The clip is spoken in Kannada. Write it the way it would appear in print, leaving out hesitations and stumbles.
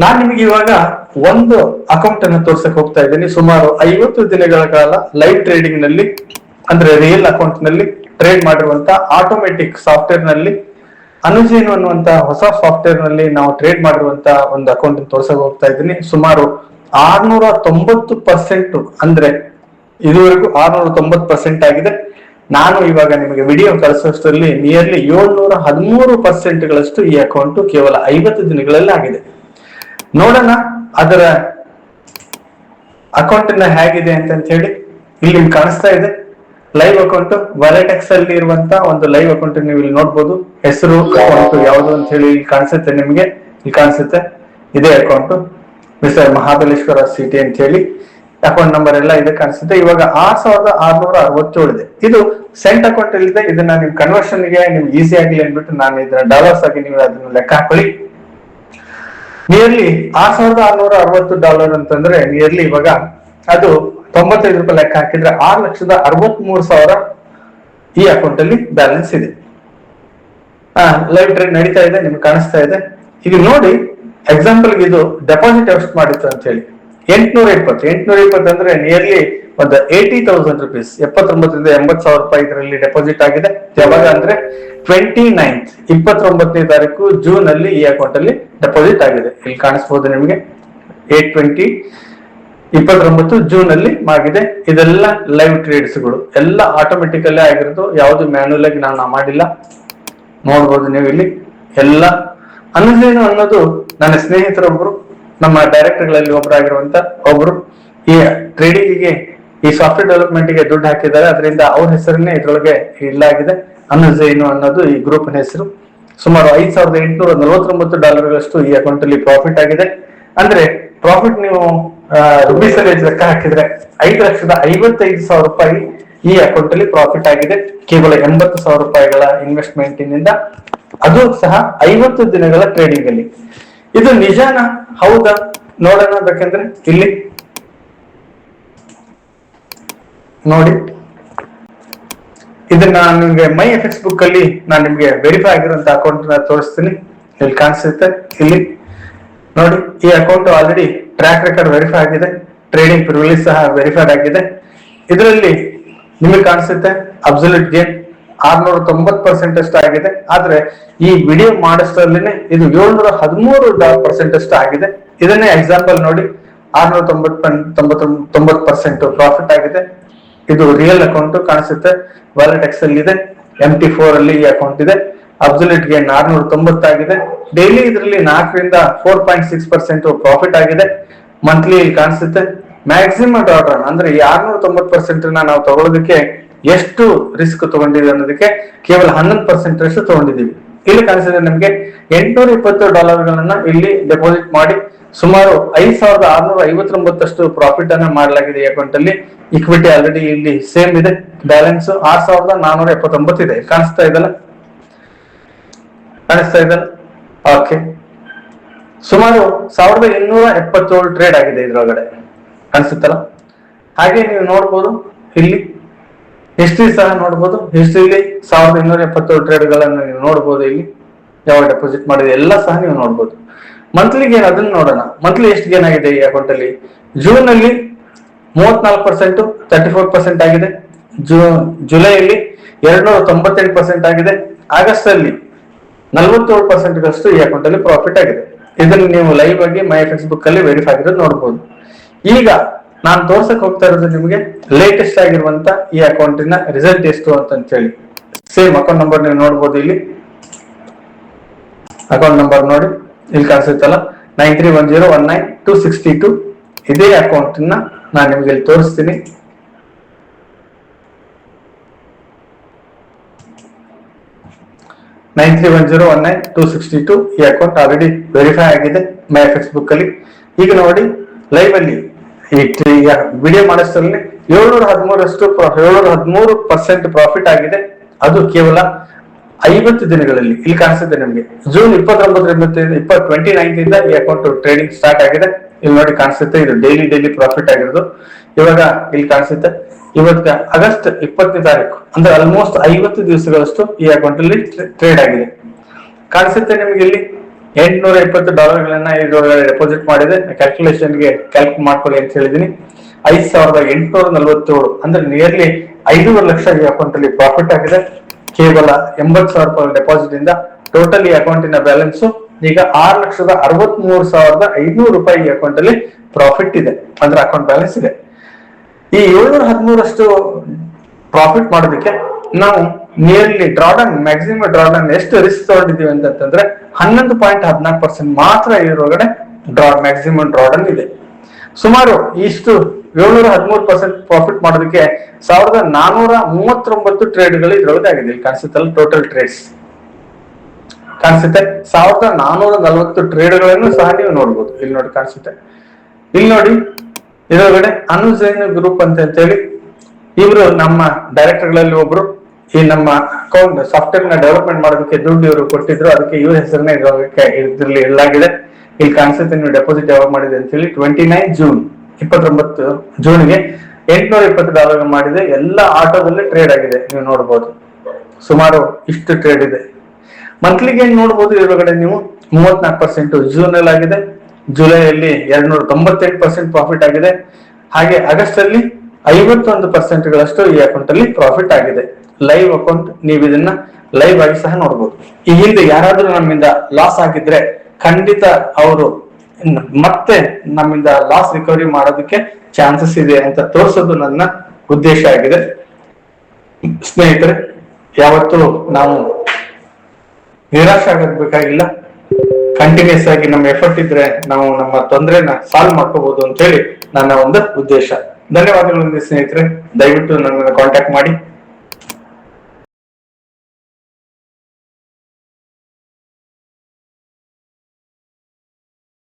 ನಾನ್ ನಿಮ್ಗೆ ಇವಾಗ ಒಂದು ಅಕೌಂಟ್ ಅನ್ನು ತೋರ್ಸಕ್ ಹೋಗ್ತಾ ಇದ್ದೀನಿ. ಸುಮಾರು 50 ದಿನಗಳ ಕಾಲ ಲೈವ್ ಟ್ರೇಡಿಂಗ್ ನಲ್ಲಿ, ಅಂದ್ರೆ ರಿಯಲ್ ಅಕೌಂಟ್ ನಲ್ಲಿ ಟ್ರೇಡ್ ಮಾಡಿರುವಂತ ಆಟೋಮೆಟಿಕ್ ಸಾಫ್ಟ್ವೇರ್ ನಲ್ಲಿ ಅನುಜೀನ್ ಅನ್ನುವಂತ ಹೊಸ ಸಾಫ್ಟ್ವೇರ್ ನಲ್ಲಿ ನಾವು ಟ್ರೇಡ್ ಮಾಡಿರುವಂತ ಒಂದು ಅಕೌಂಟ್ ತೋರ್ಸಕ್ ಹೋಗ್ತಾ ಇದ್ದೀನಿ. ಸುಮಾರು 690% ಅಂದ್ರೆ ಇದುವರೆಗೂ 690% ಆಗಿದೆ. ನಾನು ಇವಾಗ ನಿಮಗೆ ವಿಡಿಯೋ ಕಳಿಸೋಷ್ಟರಲ್ಲಿ ನಿಯರ್ಲಿ 713% ಈ ಅಕೌಂಟ್ ಕೇವಲ 50 ದಿನಗಳಲ್ಲಿ ಆಗಿದೆ. ನೋಡೋಣ ಅದರ ಅಕೌಂಟ್ ಹೇಗಿದೆ ಅಂತ ಹೇಳಿ. ಇಲ್ಲಿ ಕಾಣಿಸ್ತಾ ಇದೆ ಲೈವ್ ಅಕೌಂಟ್, ವಾಲೆಟೆಕ್ಸ್ ಅಲ್ಲಿ ಇರುವಂತ ಒಂದು ಲೈವ್ ಅಕೌಂಟ್ ನೀವು ಇಲ್ಲಿ ನೋಡ್ಬೋದು. ಹೆಸರು ಅಕೌಂಟ್ ಯಾವುದು ಅಂತ ಹೇಳಿ ಇಲ್ಲಿ ಕಾಣಿಸುತ್ತೆ, ನಿಮಗೆ ಇಲ್ಲಿ ಕಾಣಿಸುತ್ತೆ. ಇದೇ ಅಕೌಂಟ್ ಮಿಸ್ಟರ್ ಮಹಾಬಲೇಶ್ವರ ಸಿಟಿ ಅಂತ ಹೇಳಿ ಅಕೌಂಟ್ ನಂಬರ್ ಎಲ್ಲ ಇದೆ ಕಾಣಿಸುತ್ತೆ. ಇವಾಗ 6667 ಇದೆ. ಇದು ಸೆಂಟ್ ಅಕೌಂಟ್ ಇದೆ. ಇದನ್ನ ನಿಮ್ ಕನ್ವರ್ಷನ್ ಗೆ ನಿಮ್ಗೆ ಈಸಿ ಆಗಲಿ ಅಂದ್ಬಿಟ್ಟು ನಾನು ಇದನ್ನ ಡಾಲರ್ಸ್ ಆಗಿ ನೀವು ಅದನ್ನ ಲೆಕ್ಕ ಹಾಕೊಳ್ಳಿ. ನಿಯರ್ಲಿ $6,660 ಅಂತಂದ್ರೆ ನಿಯರ್ಲಿ ಇವಾಗ ಅದು 95 ರೂಪಾಯಿ ಲೆಕ್ಕ ಹಾಕಿದ್ರೆ 6,63,000 ಈ ಅಕೌಂಟ್ ಅಲ್ಲಿ ಬ್ಯಾಲೆನ್ಸ್ ಇದೆ. ಲೈವ್ ಟ್ರೇಡ್ ನಡೀತಾ ಇದೆ, ನಿಮ್ಗೆ ಕಾಣಿಸ್ತಾ ಇದೆ. ಇದು ನೋಡಿ ಎಕ್ಸಾಂಪಲ್ ಇದು ಡೆಪಾಸಿಟ್ ಎಷ್ಟು ಮಾಡಿತ್ತು ಅಂತ ಹೇಳಿ 820 ಅಂದ್ರೆ ನಿಯರ್ಲಿ ಒಂದು 80,000 rupees, 79ರಿಂದ 80,000 ರೂಪಾಯಿ ಇದರಲ್ಲಿ ಡೆಪಾಸಿಟ್ ಆಗಿದೆ. ಯಾವಾಗ ಅಂದ್ರೆ 29ನೇ ತಾರೀಕು ಜೂನ್ ಅಲ್ಲಿ ಈ ಅಕೌಂಟ್ ಅಲ್ಲಿ ಡೆಪಾಸಿಟ್ ಆಗಿದೆ. ಇಲ್ಲಿ ಕಾಣಿಸಬಹುದು ನಿಮಗೆ 8/20/29 ಜೂನ್ ಅಲ್ಲಿ ಆಗಿದೆ. ಇದೆಲ್ಲ ಲೈವ್ ಟ್ರೇಡ್ಸ್ ಗಳು ಎಲ್ಲ ಆಟೋಮೆಟಿಕಲ್ಲೇ ಆಗಿರೋದು, ಯಾವುದು ಮ್ಯಾನ್ಯುಯಲ್ ಆಗಿ ನಾನು ಮಾಡಿಲ್ಲ. ನೋಡ್ಬೋದು ನೀವು ಇಲ್ಲಿ ಎಲ್ಲ. ಅನುಜೀನ್ ಅನ್ನೋದು ನನ್ನ ಸ್ನೇಹಿತರೊಬ್ರು, ನಮ್ಮ ಡೈರೆಕ್ಟರ್ ಗಳಲ್ಲಿ ಒಬ್ಬರಾಗಿರುವಂತ ಒಬ್ರು ಈ ಟ್ರೇಡಿಂಗ್ ಗೆ ಈ ಸಾಫ್ಟ್ವೇರ್ ಡೆವಲಪ್ಮೆಂಟ್ ಗೆ ದುಡ್ಡು ಹಾಕಿದ್ದಾರೆ. ಅದರಿಂದ ಅವ್ರ ಹೆಸರನ್ನೇ ಇದ್ರೊಳಗೆ ಇಲ್ಲಾಗಿದೆ. ಅನುಜೀನ್ ಅನ್ನೋದು ಈ ಗ್ರೂಪ್ ಹೆಸರು. ಸುಮಾರು $5,849 ಈ ಅಕೌಂಟ್ ಅಲ್ಲಿ ಪ್ರಾಫಿಟ್ ಆಗಿದೆ. ಅಂದ್ರೆ ಪ್ರಾಫಿಟ್ ನೀವು ರುಪೀಸ್ ಅಲ್ಲಿ ಲೆಕ್ಕ ಹಾಕಿದ್ರೆ 5,55,000 ರೂಪಾಯಿ ಈ ಅಕೌಂಟ್ ಅಲ್ಲಿ ಪ್ರಾಫಿಟ್ ಆಗಿದೆ. ಕೇವಲ 80,000 ರೂಪಾಯಿಗಳ ಇನ್ವೆಸ್ಟ್ಮೆಂಟ್ ನಿಂದ, ಅದು ಸಹ 50 ದಿನಗಳ ಟ್ರೇಡಿಂಗ್ ಅಲ್ಲಿ. ಇದು ನಿಜಾನ ಹೌದಾ ನೋಡೋಣ. ಬೇಕಂದ್ರೆ ಇಲ್ಲಿ ನೋಡಿ, ಇದನ್ನ ನಿಮ್ಗೆ ಮೈ ಎಫೆಕ್ಸ್ ಬುಕ್ ಅಲ್ಲಿ ನಾನು ನಿಮ್ಗೆ ವೆರಿಫೈ ಆಗಿರುವಂತ ಅಕೌಂಟ್ ನ ತೋರಿಸ್ತೀನಿ. ಇಲ್ಲಿ ಕಾಣಿಸುತ್ತೆ ಇಲ್ಲಿ ನೋಡಿ, ಈ account already track record verify ಆಗಿದೆ, ಟ್ರೇಡಿಂಗ್ ಪ್ರಿವಿಲೇಜ್ ಸಹ ವೆರಿಫೈಡ್ ಆಗಿದೆ. ಇದರಲ್ಲಿ ನಿಮಗೆ ಕಾಣಿಸುತ್ತೆ ಅಬ್ಸಲ್ಯೂಟ್ ಗೇನ್ 690% ಅಷ್ಟು ಆಗಿದೆ. ಆದ್ರೆ ಈ ವಿಡಿಯೋ ಮಾಡಿಸೋದ್ರಲ್ಲಿನೇ ಇದು 713% ಅಷ್ಟು ಆಗಿದೆ. ಇದನ್ನೇ ಎಕ್ಸಾಂಪಲ್ ನೋಡಿ, 690% ಪ್ರಾಫಿಟ್ ಆಗಿದೆ. ಇದು ರಿಯಲ್ ಅಕೌಂಟ್ ಕಾಣಿಸುತ್ತೆ. ವಾಲೆಟೆಕ್ಸ್ ಅಲ್ಲಿ ಇದೆ, MT4 ಅಲ್ಲಿ ಈ ಅಕೌಂಟ್ ಇದೆ. ಅಬ್ಸಲ್ಯೂಟ್ ಗೇನ್ 690 ಆಗಿದೆ. ಡೈಲಿ ಇದರಲ್ಲಿ 4ರಿಂದ 4.6% ಪ್ರಾಫಿಟ್ ಆಗಿದೆ. ಮಂತ್ಲಿ ಕಾಣಿಸುತ್ತೆ. ಮ್ಯಾಕ್ಸಿಮಮ್ ಆರ್ಡರ್ ಅಂದ್ರೆ ಈ 690% ನಾವು ತಗೊಳ್ಳೋದಕ್ಕೆ ಎಷ್ಟು ರಿಸ್ಕ್ ತಗೊಂಡಿದ್ವಿ ಅನ್ನೋದಕ್ಕೆ ಕೇವಲ 11% ಅಷ್ಟು ತಗೊಂಡಿದೀವಿ. ಇಲ್ಲಿ ಕಾಣಿಸಿದ್ರೆ ನಿಮ್ಗೆ $820 ಇಲ್ಲಿ ಡೆಪಾಸಿಟ್ ಮಾಡಿ ಸುಮಾರು 5,659 ಪ್ರಾಫಿಟ್ ಅನ್ನ ಮಾಡಲಾಗಿದೆ ಈ ಅಕೌಂಟ್ ಅಲ್ಲಿ. ಇಕ್ವಿಟಿ ಆಲ್ರೆಡಿ ಇಲ್ಲಿ ಸೇಮ್ ಇದೆ. ಬ್ಯಾಲೆನ್ಸ್ 6,479 ಇದೆ. ಕಾಣಿಸ್ತಾ ಇದಲ್ಲ, ಓಕೆ. ಸುಮಾರು 1,877 ಟ್ರೇಡ್ ಆಗಿದೆ ಇದ್ರೊಳಗಡೆ, ಕಾಣಿಸುತ್ತಲ್ಲ. ಹಾಗೆ ನೀವು ನೋಡ್ಬೋದು ಇಲ್ಲಿ ಹಿಸ್ಟ್ರಿ ಸಹ ನೋಡ್ಬೋದು. ಹಿಸ್ಟ್ರಿಲಿ 1,277 ಟ್ರೇಡ್ಗಳನ್ನು ನೀವು ನೋಡ್ಬೋದು. ಇಲ್ಲಿ ಯಾವ ಡೆಪಾಸಿಟ್ ಮಾಡಿದೆ ಎಲ್ಲ ಸಹ ನೀವು ನೋಡ್ಬೋದು. ಮಂತ್ಲಿ ಗೇನ್ ಅದನ್ನ ನೋಡೋಣ. ಮಂತ್ಲಿ ಎಷ್ಟು ಗೇನ್ ಆಗಿದೆ ಈ ಅಕೌಂಟ್ ಅಲ್ಲಿ? ಜೂನ್ ಅಲ್ಲಿ 34%, 34% ಆಗಿದೆ. ಜುಲೈಯಲ್ಲಿ 298% ಆಗಿದೆ. ಆಗಸ್ಟ್ ಅಲ್ಲಿ 47% ಅಷ್ಟು ಈ ಅಕೌಂಟ್ ಅಲ್ಲಿ ಪ್ರಾಫಿಟ್ ಆಗಿದೆ. ಇದನ್ನು ನೀವು ಲೈವ್ ಆಗಿ ಮೈ ಎಫೆಕ್ಸ್ ಬುಕ್ ಅಲ್ಲಿ ವೆರಿಫೈ ಆಗಿರೋದು ನೋಡ್ಬೋದು. ಈಗ ನಾನು ತೋರ್ಸಕ್ ಹೋಗ್ತಾ ಇರೋದು ನಿಮಗೆ ಲೇಟೆಸ್ಟ್ ಆಗಿರುವಂತ ಈ ಅಕೌಂಟಿನ ರಿಸಲ್ಟ್ ಎಷ್ಟು ಅಂತ ಹೇಳಿ. ಸೇಮ್ ಅಕೌಂಟ್ ನಂಬರ್ ನೀವು ನೋಡ್ಬೋದು. ಇಲ್ಲಿ ಅಕೌಂಟ್ ನಂಬರ್ ನೋಡಿ, ಇಲ್ಲಿ ಕಾಣಿಸುತ್ತಲ್ಲ 931019,262. ಇದೇ ಅಕೌಂಟ್ ನಾನು ನಿಮ್ಗೆ ಇಲ್ಲಿ ತೋರಿಸ್ತೀನಿ. $931019,262 ಈ ಅಕೌಂಟ್ ಆಲ್ರೆಡಿ ವೆರಿಫೈ ಆಗಿದೆ ಮೈ ಎಫೆಕ್ಸ್ ಬುಕ್ ಅಲ್ಲಿ. ಈಗ ನೋಡಿ ಲೈವ್ ಅಲ್ಲಿ ಈಗ ವಿಡಿಯೋ ಮಾಡಿಸೋದ್ರಲ್ಲಿ 713% ಪ್ರಾಫಿಟ್ ಆಗಿದೆ. ಅದು ಕೇವಲ 50 ದಿನಗಳಲ್ಲಿ. ಇಲ್ಲಿ ಕಾಣಿಸುತ್ತೆ ನಿಮ್ಗೆ ಜೂನ್ 29ರಿಂದ ಈ ಅಕೌಂಟ್ ಟ್ರೇಡಿಂಗ್ ಸ್ಟಾರ್ಟ್ ಆಗಿದೆ. ಇಲ್ಲಿ ನೋಡಿ ಕಾಣಿಸುತ್ತೆ, ಇದು ಡೈಲಿ ಪ್ರಾಫಿಟ್ ಆಗಿರೋದು. ಇವಾಗ ಇಲ್ಲಿ ಕಾಣಿಸುತ್ತೆ ಇವತ್ತು ಆಗಸ್ಟ್ 20ನೇ ತಾರೀಕು, ಅಂದ್ರೆ ಆಲ್ಮೋಸ್ಟ್ 50 ದಿವಸಗಳಷ್ಟು ಈ ಅಕೌಂಟ್ ಅಲ್ಲಿ ಟ್ರೇಡ್ ಆಗಿದೆ. ಕಾಣಿಸುತ್ತೆ ನಿಮ್ಗೆ ಇಲ್ಲಿ $820 ಇದ್ರೊಳಗಡೆ ಡೆಪಾಸಿಟ್ ಮಾಡಿದೆ. ಕ್ಯಾಲ್ಕುಲೇಷನ್ಗೆ ಕ್ಯಾಲ್ಕುಲೇಟ್ ಮಾಡ್ಕೊಳ್ಳಿ ಅಂತ ಹೇಳಿದೀನಿ. 5,847 ಅಂದ್ರೆ ನಿಯರ್ಲಿ 5 ಲಕ್ಷ ಈ ಅಕೌಂಟ್ ಅಲ್ಲಿ ಪ್ರಾಫಿಟ್ ಆಗಿದೆ. ಕೇವಲ 80,000 ಡೆಪಾಸಿಟ್ ಇಂದ ಟೋಟಲ್ ಈ ಅಕೌಂಟಿನ ಬ್ಯಾಲೆನ್ಸ್ ಈಗ $6,63,500 ಈ ಅಕೌಂಟ್ ಅಲ್ಲಿ ಪ್ರಾಫಿಟ್ ಇದೆ, ಅಂದ್ರೆ ಅಕೌಂಟ್ ಬ್ಯಾಲೆನ್ಸ್ ಇದೆ. ಈ 713 ಪ್ರಾಫಿಟ್ ಮಾಡೋದಕ್ಕೆ ನಾವು ನಿಯರ್ಲಿ ಡ್ರಾಡನ್ ಮ್ಯಾಕ್ಸಿಮಮ್ ಡ್ರಾಡನ್ ಎಷ್ಟು ರಿಸ್ಕ್ ತಗೊಂಡಿದೀವಿ ಅಂತಂದ್ರೆ 11.14% ಮಾತ್ರ ಇದರೊಳಗಡೆ ಮ್ಯಾಕ್ಸಿಮಮ್ ಡ್ರಾಡನ್ ಇದೆ. ಸುಮಾರು ಇಷ್ಟು 713% ಪ್ರಾಫಿಟ್ ಮಾಡೋದಕ್ಕೆ 1,439 ಟ್ರೇಡ್ಗಳು ಇದ್ರೊಳಗೆ ಆಗಿದೆ. ಇಲ್ಲಿ ಕಾಣಿಸುತ್ತಲ್ಲ ಟೋಟಲ್ ಟ್ರೇಡ್ಸ್ ಕಾಣಿಸುತ್ತೆ. 1,440 ಟ್ರೇಡ್ಗಳನ್ನು ಸಹ ನೀವು ನೋಡ್ಬೋದು. ಇಲ್ಲಿ ನೋಡಿ ಕಾಣಿಸುತ್ತೆ. ಇಲ್ಲಿ ನೋಡಿ ಇದರೊಳಗಡೆ ಅನುಜೈನ್ ಗ್ರೂಪ್ ಅಂತ ಹೇಳಿ ಇವರು ನಮ್ಮ ಡೈರೆಕ್ಟರ್ ಗಳಲ್ಲಿ ಒಬ್ರು. ಈ ನಮ್ಮ ಅಕೌಂಟ್ ಸಾಫ್ಟ್ವೇರ್ ನ ಡೆವಲಪ್ಮೆಂಟ್ ಮಾಡೋದಕ್ಕೆ ದುಡ್ಡು ಇವರು ಕೊಟ್ಟಿದ್ರು, ಅದಕ್ಕೆ ಇವ್ರ ಹೆಸರನ್ನ ಇದ್ರಲ್ಲಿ ಇಲ್ಲಾಗಿದೆ. ಇಲ್ಲಿ ಕಾಣಿಸುತ್ತೆ ನೀವು ಡೆಪಾಸಿಟ್ ಯಾವಾಗ ಮಾಡಿದೆ ಅಂತ ಹೇಳಿ 29 ಜೂನ್ಗೆ $820 ಮಾಡಿದೆ. ಎಲ್ಲ ಆಟೋದಲ್ಲಿ ಟ್ರೇಡ್ ಆಗಿದೆ, ನೀವು ನೋಡ್ಬೋದು. ಸುಮಾರು ಇಷ್ಟು ಟ್ರೇಡ್ ಇದೆ. ಮಂತ್ಲಿಗೆ ಏನ್ ನೋಡ್ಬೋದು ಇದರೊಳಗಡೆ ನೀವು 34% ಜೂನ್ ಅಲ್ಲಿ ಆಗಿದೆ. ಜುಲೈಯಲ್ಲಿ 298% ಪ್ರಾಫಿಟ್ ಆಗಿದೆ. ಹಾಗೆ ಆಗಸ್ಟ್ ಅಲ್ಲಿ 51% ಈ ಅಕೌಂಟ್ ಅಲ್ಲಿ ಪ್ರಾಫಿಟ್ ಆಗಿದೆ. ಲೈವ್ ಅಕೌಂಟ್, ನೀವು ಇದನ್ನ ಲೈವ್ ಆಗಿ ಸಹ ನೋಡ್ಬೋದು. ಈ ಹಿಂದೆ ಯಾರಾದ್ರೂ ನಮ್ಮಿಂದ ಲಾಸ್ ಆಗಿದ್ರೆ ಖಂಡಿತ ಅವರು ಮತ್ತೆ ನಮ್ಮಿಂದ ಲಾಸ್ ರಿಕವರಿ ಮಾಡೋದಕ್ಕೆ ಚಾನ್ಸಸ್ ಇದೆ ಅಂತ ತೋರಿಸೋದು ನನ್ನ ಉದ್ದೇಶ ಆಗಿದೆ. ಸ್ನೇಹಿತರೆ, ಯಾವತ್ತೂ ನಾವು ನಿರಾಶೆ ಆಗಬೇಕಾಗಿಲ್ಲ. ಕಂಟಿನ್ಯೂಸ್ ಆಗಿ ನಮ್ಮ ಎಫರ್ಟ್ ಇದ್ರೆ ನಾವು ನಮ್ಮ ತೊಂದರೆನ ಸಾಲ್ವ್ ಮಾಡ್ಕೋಬಹುದು ಅಂತ ಹೇಳಿ ನನ್ನ ಒಂದು ಉದ್ದೇಶ. ಧನ್ಯವಾದಗಳು ಸ್ನೇಹಿತರೆ. ದಯವಿಟ್ಟು ನನ್ನನ್ನು ಕಾಂಟ್ಯಾಕ್ಟ್ ಮಾಡಿ.